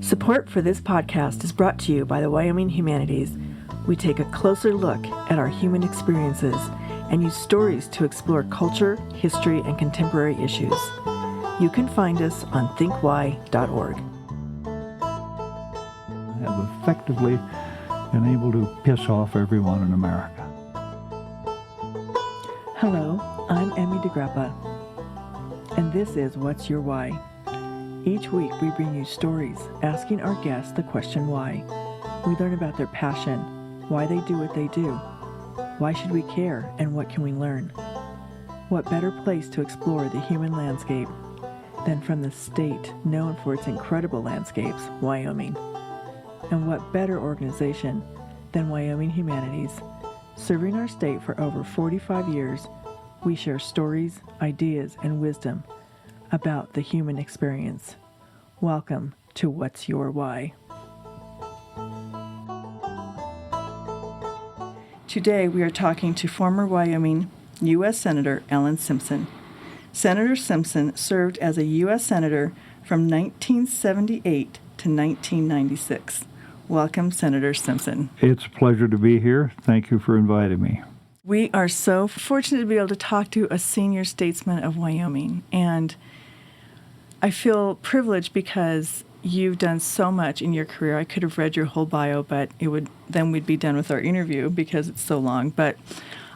Support for this podcast is brought to you by the Wyoming Humanities. We take a closer look at our human experiences and use stories to explore culture, history, and contemporary issues. You can find us on thinkwhy.org. I have effectively been able to piss off everyone in America. Hello, I'm Emmy DeGrappa, and this is What's Your Why? Each week we bring you stories asking our guests the question why. We learn about their passion, why they do what they do, why should we care, and what can we learn? What better place to explore the human landscape than from the state known for its incredible landscapes, Wyoming? And what better organization than Wyoming Humanities? Serving our state for over 45 years, we share stories, ideas, and wisdom about the human experience. Welcome to What's Your Why? Today we are talking to former Wyoming U.S. Senator Alan Simpson. Senator Simpson served as a U.S. Senator from 1978 to 1996. Welcome, Senator Simpson. It's a pleasure to be here. Thank you for inviting me. We are so fortunate to be able to talk to a senior statesman of Wyoming, and I feel privileged because you've done so much in your career. I could have read your whole bio, but then we'd be done with our interview because it's so long. But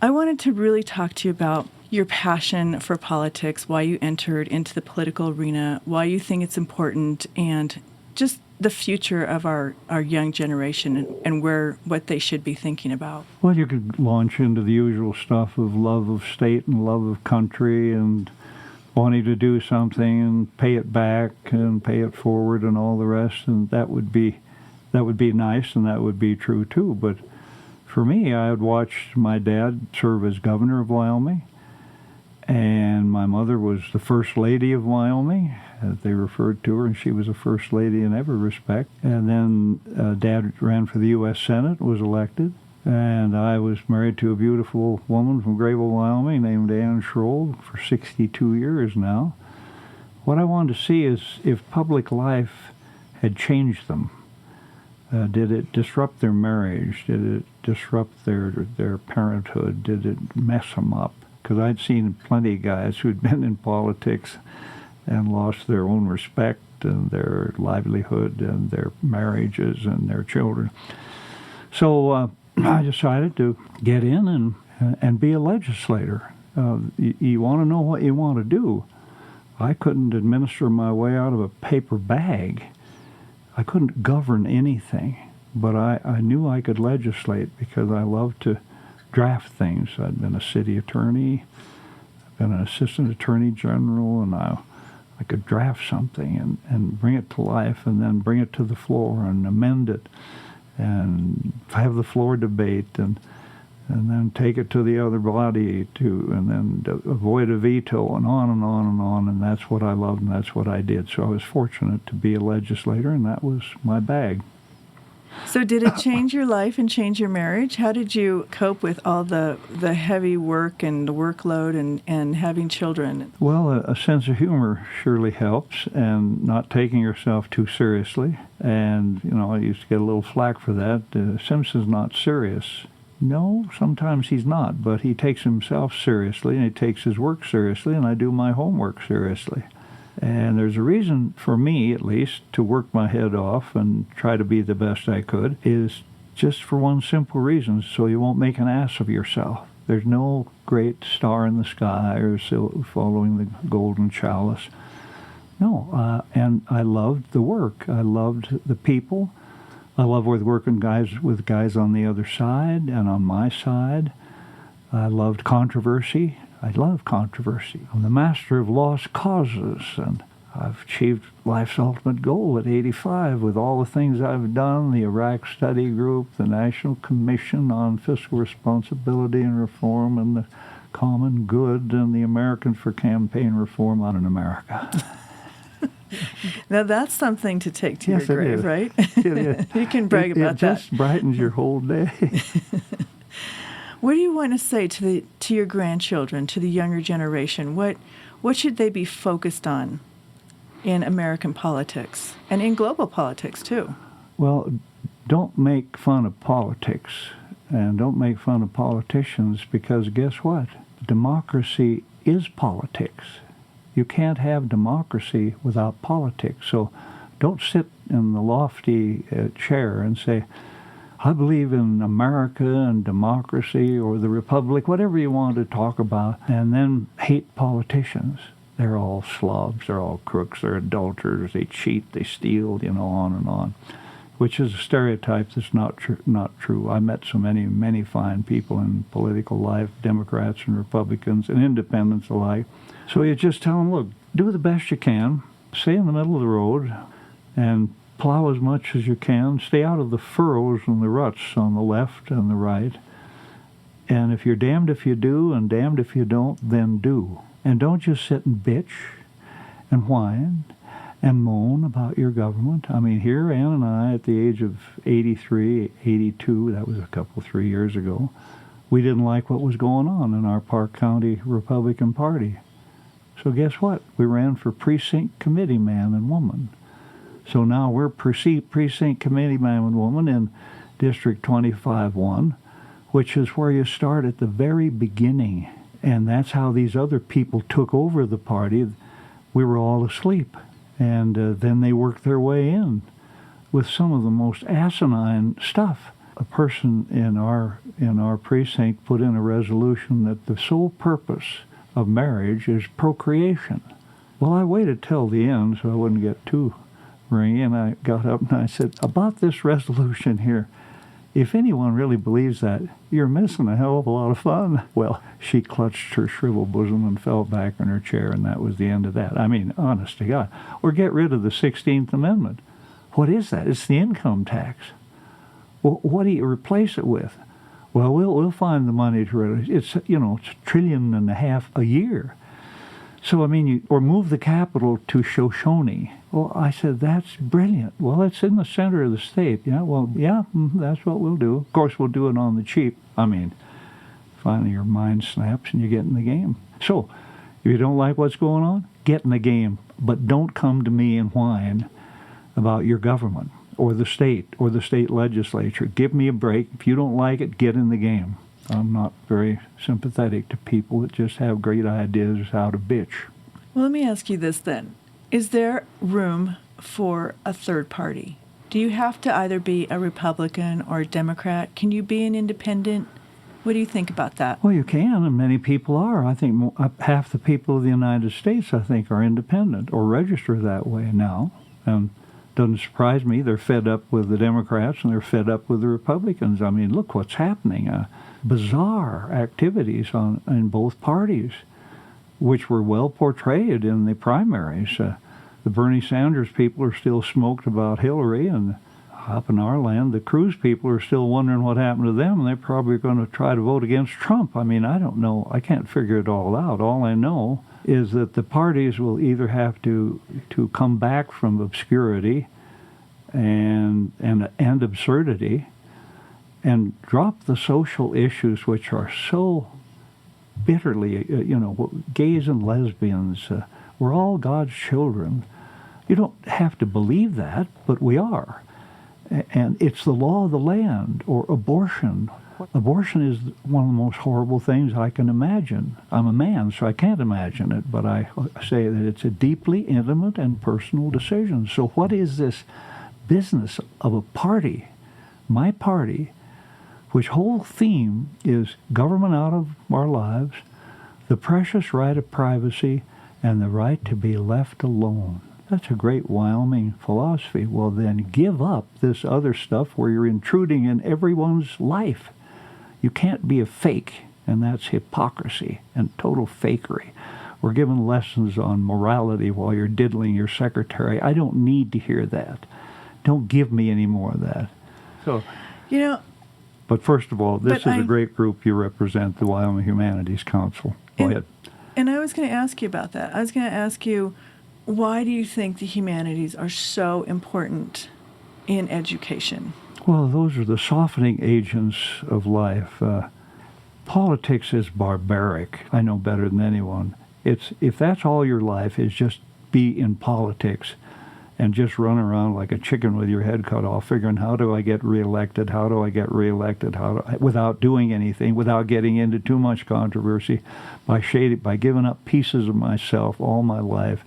I wanted to really talk to you about your passion for politics, why you entered into the political arena, why you think it's important, and just the future of our young generation and what they should be thinking about. Well, you could launch into the usual stuff of love of state and love of country and wanting to do something and pay it back and pay it forward and all the rest, and that would be nice, and that would be true too. But for me, I had watched my dad serve as governor of Wyoming, and my mother was the first lady of Wyoming, as they referred to her, and she was a first lady in every respect. And then Dad ran for the U.S. Senate, was elected, and I was married to a beautiful woman from Grayville, Wyoming, named Ann Schroll, for 62 years now. What I wanted to see is if public life had changed them. Did it disrupt their marriage? Did it disrupt their parenthood? Did it mess them up? Because I'd seen plenty of guys who'd been in politics and lost their own respect and their livelihood and their marriages and their children. So I decided to get in and be a legislator. You want to know what you want to do. I couldn't administer my way out of a paper bag. I couldn't govern anything, but I knew I could legislate because I loved to draft things. I'd been a city attorney, I've been an assistant attorney general, and I could draft something and bring it to life and then bring it to the floor and amend it and have the floor debate and then take it to the other body and then avoid a veto and on and on and on. And that's what I loved and that's what I did. So I was fortunate to be a legislator, and that was my bag. So did it change your life and change your marriage? How did you cope with all the heavy work and the workload and having children? Well, a sense of humor surely helps, and not taking yourself too seriously. And, I used to get a little flack for that. Simpson's not serious. No, sometimes he's not, but he takes himself seriously, and he takes his work seriously, and I do my homework seriously. And there's a reason for me, at least, to work my head off and try to be the best I could, is just for one simple reason, so you won't make an ass of yourself. There's no great star in the sky or following the golden chalice. No, and I loved the work. I loved the people. I love working with guys on the other side and on my side. I loved controversy. I love controversy. I'm the master of lost causes, and I've achieved life's ultimate goal at 85 with all the things I've done, the Iraq Study Group, the National Commission on Fiscal Responsibility and Reform, and the Common Good, and the Americans for Campaign Reform out in America. Now that's something to take to Yes, your grave, right? It is. You can brag about that. It just brightens your whole day. What do you want to say to your grandchildren, to the younger generation? What should they be focused on? in American politics and in global politics, too? Well, don't make fun of politics and don't make fun of politicians, because guess what? Democracy is politics. You can't have democracy without politics. So don't sit in the lofty chair and say, I believe in America and democracy or the republic, whatever you want to talk about, and then hate politicians. They're all slobs, they're all crooks, they're adulterers, they cheat, they steal, on and on, which is a stereotype that's not true. I met so many fine people in political life, Democrats and Republicans and independents alike. So you just tell them, look, do the best you can, stay in the middle of the road, and plow as much as you can. Stay out of the furrows and the ruts on the left and the right. And if you're damned if you do and damned if you don't, then do. And don't just sit and bitch and whine and moan about your government. I mean, here, Ann and I, at the age of 83, 82, that was 3 years ago, we didn't like what was going on in our Park County Republican Party. So guess what? We ran for precinct committee man and woman. So now we're precinct committee man and woman in District 25-1, which is where you start at the very beginning. And that's how these other people took over the party. We were all asleep. And then they worked their way in with some of the most asinine stuff. A person in our precinct put in a resolution that the sole purpose of marriage is procreation. Well, I waited till the end so I wouldn't get too ringy, and I got up and I said, about this resolution here, if anyone really believes that, you're missing a hell of a lot of fun. Well, she clutched her shriveled bosom and fell back in her chair, and that was the end of that. I mean, honest to God. Or get rid of the 16th Amendment. What is that? It's the income tax. Well, what do you replace it with? Well, we'll find the money to it's it's $1.5 trillion a year. So, I mean, or move the capital to Shoshone. Well, I said, that's brilliant. Well, it's in the center of the state. Yeah, well, yeah, that's what we'll do. Of course, we'll do it on the cheap. I mean, finally your mind snaps and you get in the game. So, if you don't like what's going on, get in the game. But don't come to me and whine about your government or the state legislature. Give me a break. If you don't like it, get in the game. I'm not very sympathetic to people that just have great ideas how to bitch. Well, let me ask you this then. Is there room for a third party? Do you have to either be a Republican or a Democrat? Can you be an independent? What do you think about that? Well, you can, and many people are. I think half the people of the United States, I think, are independent or register that way now. And doesn't surprise me. They're fed up with the Democrats and they're fed up with the Republicans. I mean, look what's happening. Bizarre activities in both parties, which were well portrayed in the primaries. The Bernie Sanders people are still smoked about Hillary, and up in our land, the Cruz people are still wondering what happened to them, and they're probably going to try to vote against Trump. I mean, I don't know. I can't figure it all out. All I know is that the parties will either have to come back from obscurity and absurdity and drop the social issues which are so bitterly, gays and lesbians, we're all God's children. You don't have to believe that, but we are. And it's the law of the land, or abortion. Abortion is one of the most horrible things I can imagine. I'm a man, so I can't imagine it, but I say that it's a deeply intimate and personal decision. So what is this business of a party, my party, which whole theme is government out of our lives, the precious right of privacy, and the right to be left alone? That's a great Wyoming philosophy. Well, then give up this other stuff where you're intruding in everyone's life. You can't be a fake, and that's hypocrisy and total fakery. We're given lessons on morality while you're diddling your secretary. I don't need to hear that. Don't give me any more of that. So, But first of all, this is a great group you represent, the Wyoming Humanities Council. Go ahead. And I was going to ask you about that. I was going to ask you, why do you think the humanities are so important in education? Well, those are the softening agents of life. Politics is barbaric. I know better than anyone. If that's all your life is just be in politics and just run around like a chicken with your head cut off, figuring how do I get reelected, without doing anything, without getting into too much controversy, by giving up pieces of myself all my life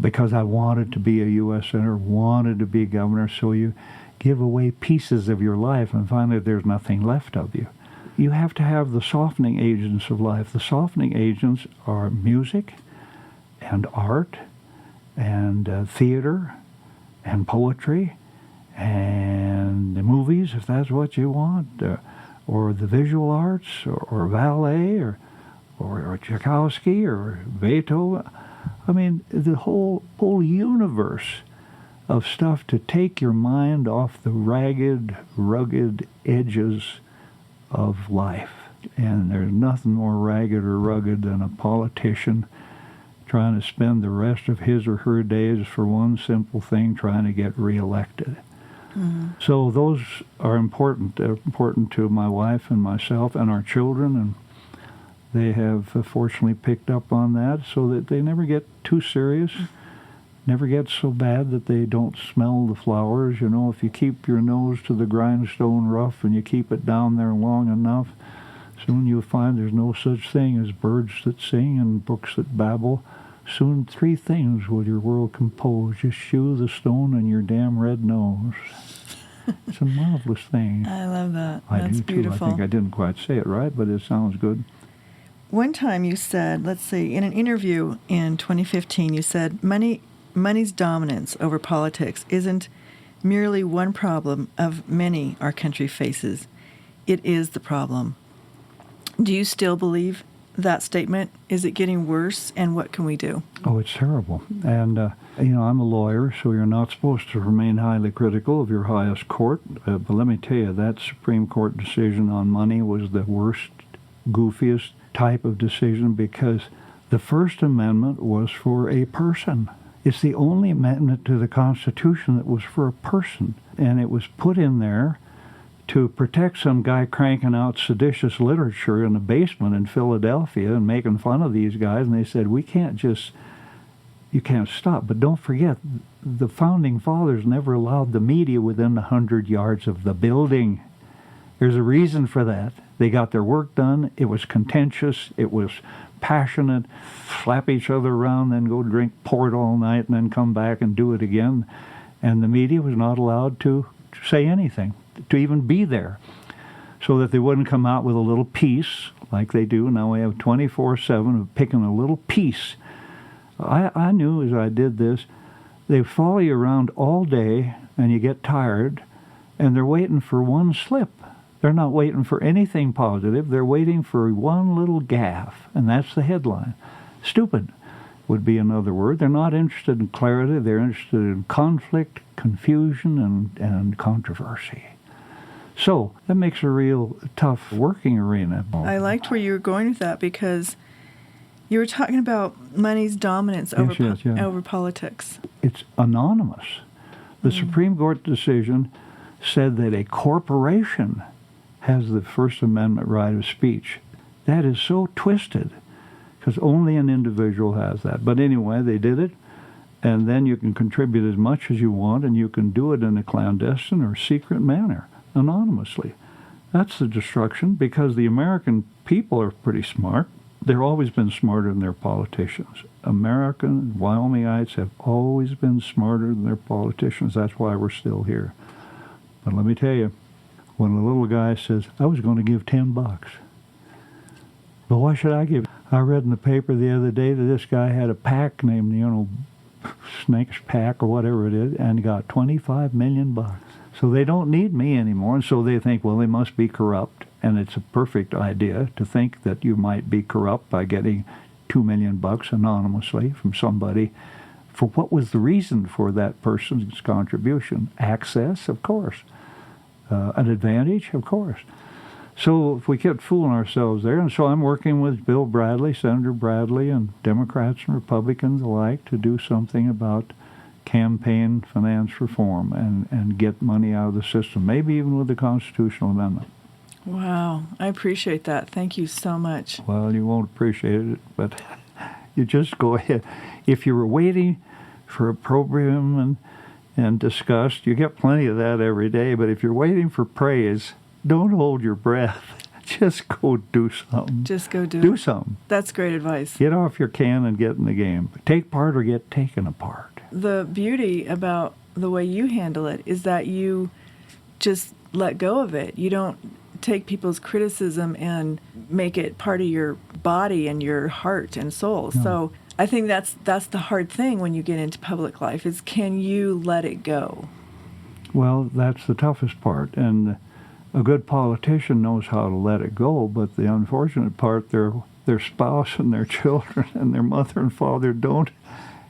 because I wanted to be a U.S. Senator, wanted to be governor. So you give away pieces of your life and finally there's nothing left of you. You have to have the softening agents of life. The softening agents are music and art and theater and poetry and the movies, if that's what you want, or the visual arts, or ballet, or Tchaikovsky, or Beethoven. I mean, the whole universe of stuff to take your mind off the ragged, rugged edges of life. And there's nothing more ragged or rugged than a politician trying to spend the rest of his or her days for one simple thing, trying to get reelected. Mm-hmm. So those are important. They're important to my wife and myself and our children, and they have fortunately picked up on that so that they never get too serious, never get so bad that they don't smell the flowers. You know, if you keep your nose to the grindstone rough and you keep it down there long enough, soon you'll find there's no such thing as birds that sing and books that babble. Soon 3 things will your world compose: just shoe the stone and your damn red nose. It's a marvelous thing. I love that. That's beautiful. Too. I think I didn't quite say it right, but it sounds good. One time you said, let's see, in an interview in 2015, you said, money's dominance over politics isn't merely one problem of many our country faces. It is the problem. Do you still believe that statement? Is it getting worse, and what can we do? Oh, it's terrible. And, I'm a lawyer, so you're not supposed to remain highly critical of your highest court. But let me tell you, that Supreme Court decision on money was the worst, goofiest type of decision, because the First Amendment was for a person. It's the only amendment to the Constitution that was for a person. And it was put in there to protect some guy cranking out seditious literature in a basement in Philadelphia and making fun of these guys. And they said, you can't stop. But don't forget, the Founding Fathers never allowed the media within 100 yards of the building. There's a reason for that. They got their work done. It was contentious. It was passionate. Slap each other around, then go drink port all night, and then come back and do it again. And the media was not allowed to say anything, to even be there, so that they wouldn't come out with a little piece like they do. Now we have 24/7 of picking a little piece. I knew as I did this, they follow you around all day and you get tired, and they're waiting for one slip. They're not waiting for anything positive. They're waiting for one little gaffe, and that's the headline. Stupid would be another word. They're not interested in clarity. They're interested in conflict, confusion, and controversy. So that makes a real tough working arena. I liked where you were going with that, because you were talking about money's dominance over politics. It's anonymous. The Supreme Court decision said that a corporation has the First Amendment right of speech. That is so twisted, because only an individual has that. But anyway, they did it, and then you can contribute as much as you want, and you can do it in a clandestine or secret manner, anonymously. That's the destruction, because the American people are pretty smart. They've always been smarter than their politicians. American Wyomingites have always been smarter than their politicians. That's why we're still here. But let me tell you, when a little guy says, I was going to give $10. But why should I give? I read in the paper the other day that this guy had a PAC named, Snake's PAC or whatever it is, and got $25 million. So they don't need me anymore, and so they think, well, they must be corrupt. And it's a perfect idea to think that you might be corrupt by getting $2 million anonymously from somebody. For what was the reason for that person's contribution? Access, of course. An advantage, of course. So if we kept fooling ourselves there, and so I'm working with Bill Bradley, Senator Bradley, and Democrats and Republicans alike to do something about campaign finance reform and get money out of the system, maybe even with the constitutional amendment. Wow, I appreciate that. Thank you so much. Well, you won't appreciate it, but you just go ahead. if you were waiting for a program and disgust, you get plenty of that every day. But if you're waiting for praise, don't hold your breath. Just go do something. Just go do something. That's great advice. Get off your can and get in the game. Take part or get taken apart. The beauty about the way you handle it is that you just let go of it. You don't take people's criticism and make it part of your body and your heart and soul. No. So I think that's the hard thing when you get into public life is, can you let it go? Well, that's the toughest part. And a good politician knows how to let it go, but the unfortunate part, their spouse and their children and their mother and father don't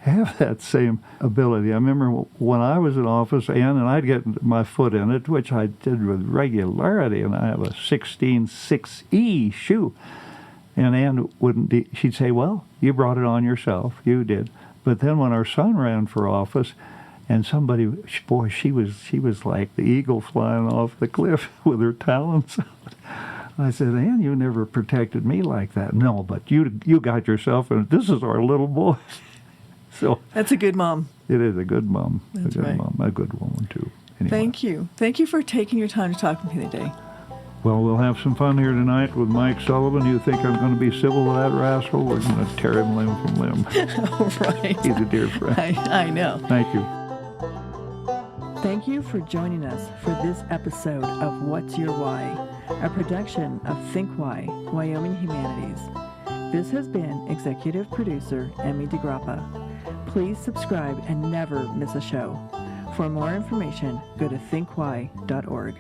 have that same ability. I remember when I was in office, Ann and I'd get my foot in it, which I did with regularity, and I have a 16.6E shoe. And Ann she'd say, well, you brought it on yourself, you did. But then when our son ran for office, and somebody, boy, she was like the eagle flying off the cliff with her talons out. I said, Ann, you never protected me like that. No, but you got yourself, and this is our little boy. So that's a good mom. It is a good mom. That's a good right. mom, a good woman too. Anyway. Thank you. Thank you for taking your time to talk with me today. Well, we'll have some fun here tonight with Mike Sullivan. You think I'm going to be civil to that rascal? We're going to tear him limb from limb. All right. He's a dear friend. I know. Thank you. Thank you for joining us for this episode of What's Your Why, a production of Think Why, Wyoming Humanities. This has been executive producer Emmy DeGrappa. Please subscribe and never miss a show. For more information, go to thinkwhy.org.